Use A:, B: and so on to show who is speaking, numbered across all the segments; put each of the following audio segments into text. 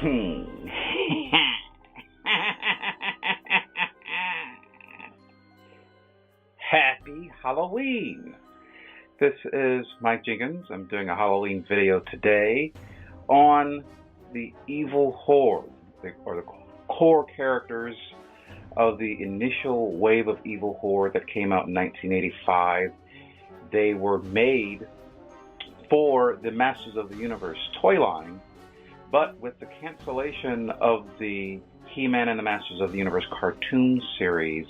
A: Happy Halloween! This is Mike Jenkins. I'm doing a Halloween video today on the Evil Horde, or the core characters of the initial wave of Evil Horde that came out in 1985. They were made for the Masters of the Universe toy line, but with the cancellation of the He-Man and the Masters of the Universe cartoon series,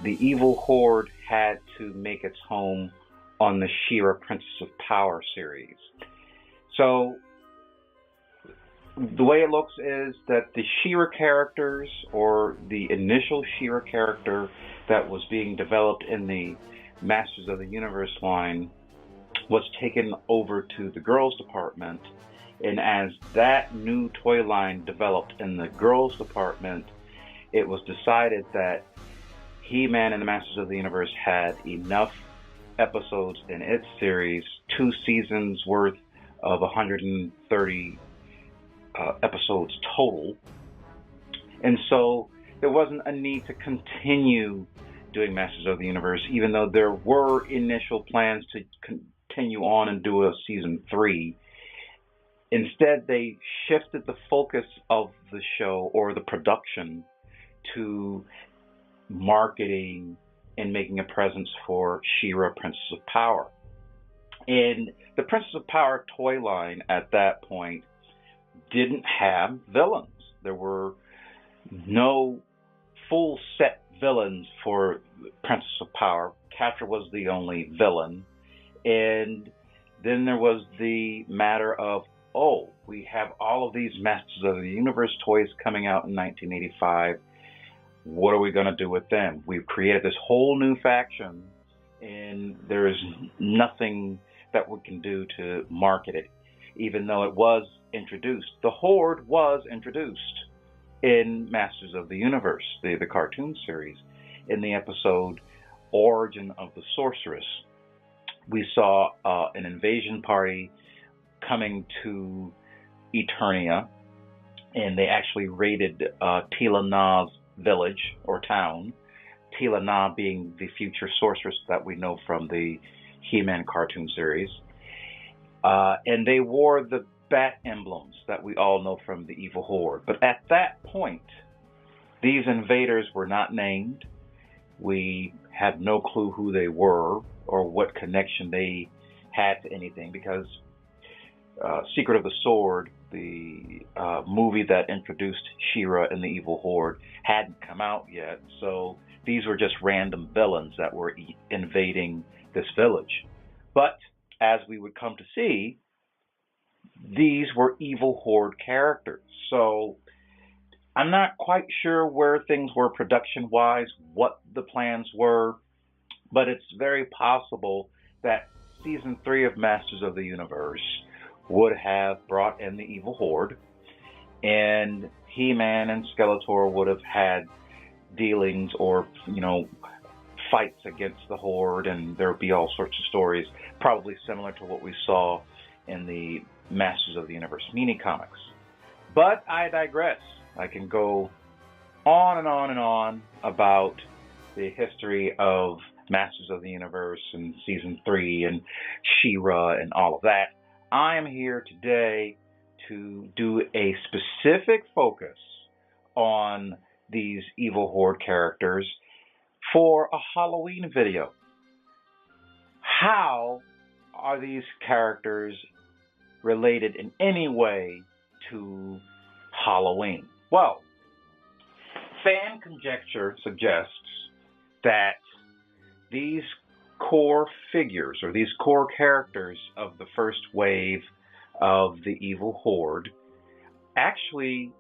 A: the Evil Horde had to make its home on the She-Ra Princess of Power series. So the way it looks is that the She-Ra characters, or the initial She-Ra character that was being developed in the Masters of the Universe line, was taken over to the girls department. And as that new toy line developed in the girls department, it was decided that He-Man and the Masters of the Universe had enough episodes in its series, 2 seasons worth of 130 episodes total. And so there wasn't a need to continue doing Masters of the Universe, even though there were initial plans to continue on and do a season 3. Instead, they shifted the focus of the show, or the production, to marketing and making a presence for She-Ra Princess of Power. And the Princess of Power toy line at that point didn't have villains. There were no full set villains for Princess of Power. Catra was the only villain. And then there was the matter of, oh, we have all of these Masters of the Universe toys coming out in 1985. What are we going to do with them? We've created this whole new faction, and there is nothing that we can do to market it, even though it was introduced. The Horde was introduced in Masters of the Universe, the cartoon series, in the episode Origin of the Sorceress. We saw an invasion party coming to Eternia, and they actually raided Tila Na's village or town, Tila Na being the future sorceress that we know from the He-Man cartoon series. And they wore the bat emblems that we all know from the Evil Horde. But at that point, these invaders were not named. We had no clue who they were or what connection they had to anything, because Secret of the Sword, the movie that introduced She-Ra and the Evil Horde, hadn't come out yet. So these were just random villains that were invading this village. But as we would come to see, these were Evil Horde characters. So I'm not quite sure where things were production-wise, what the plans were, but it's very possible that Season 3 of Masters of the Universe would have brought in the Evil Horde, and He-Man and Skeletor would have had dealings or, fights against the Horde, and there would be all sorts of stories, probably similar to what we saw in the Masters of the Universe mini-comics. But I digress. I can go on and on and on about the history of Masters of the Universe and Season 3 and She-Ra and all of that. I am here today to do a specific focus on these Evil Horde characters for a Halloween video. How are these characters related in any way to Halloween? Well, fan conjecture suggests that these core figures, or these core characters of the first wave of the Evil Horde, actually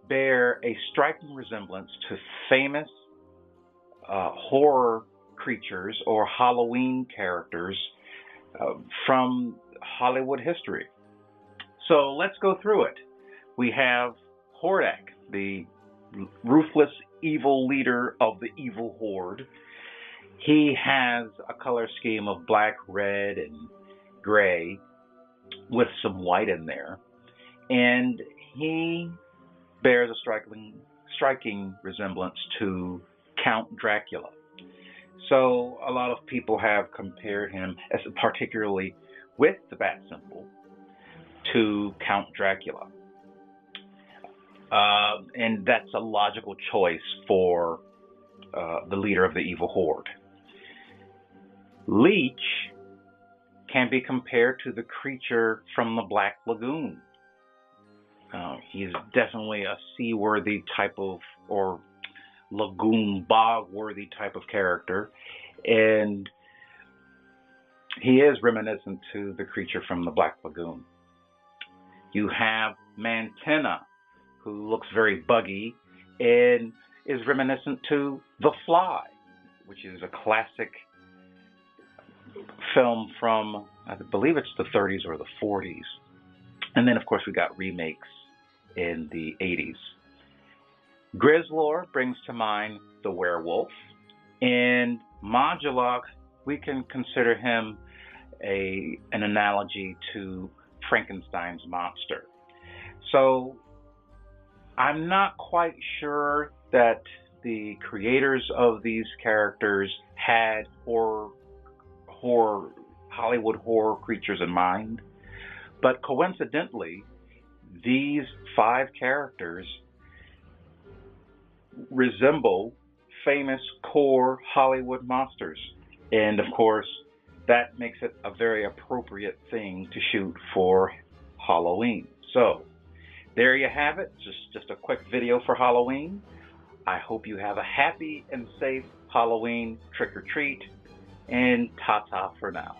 A: bear a striking resemblance to famous horror creatures or Halloween characters from Hollywood history. So let's go through it. We have Hordak, the ruthless evil leader of the Evil Horde. He has a color scheme of black, red, and gray with some white in there. And he bears a striking resemblance to Count Dracula. So a lot of people have compared him, as particularly with the bat symbol, to Count Dracula. And that's a logical choice for the leader of the Evil Horde. Leech can be compared to the creature from the Black Lagoon. He's definitely a sea-worthy type of, or lagoon bog-worthy type of character, and he is reminiscent to the creature from the Black Lagoon. You have Mantenna, who looks very buggy and is reminiscent to The Fly, which is a classic film from, I believe it's the 30s or the 40s. And then, of course, we got remakes in the 80s. Grizzlor brings to mind the werewolf. And Modulok, we can consider him an analogy to Frankenstein's monster. So I'm not quite sure that the creators of these characters had Hollywood horror creatures in mind, but coincidentally, these 5 characters resemble famous core Hollywood monsters, and of course, that makes it a very appropriate thing to shoot for Halloween. So, there you have it, just a quick video for Halloween. I hope you have a happy and safe Halloween trick-or-treat, and ta-ta for now.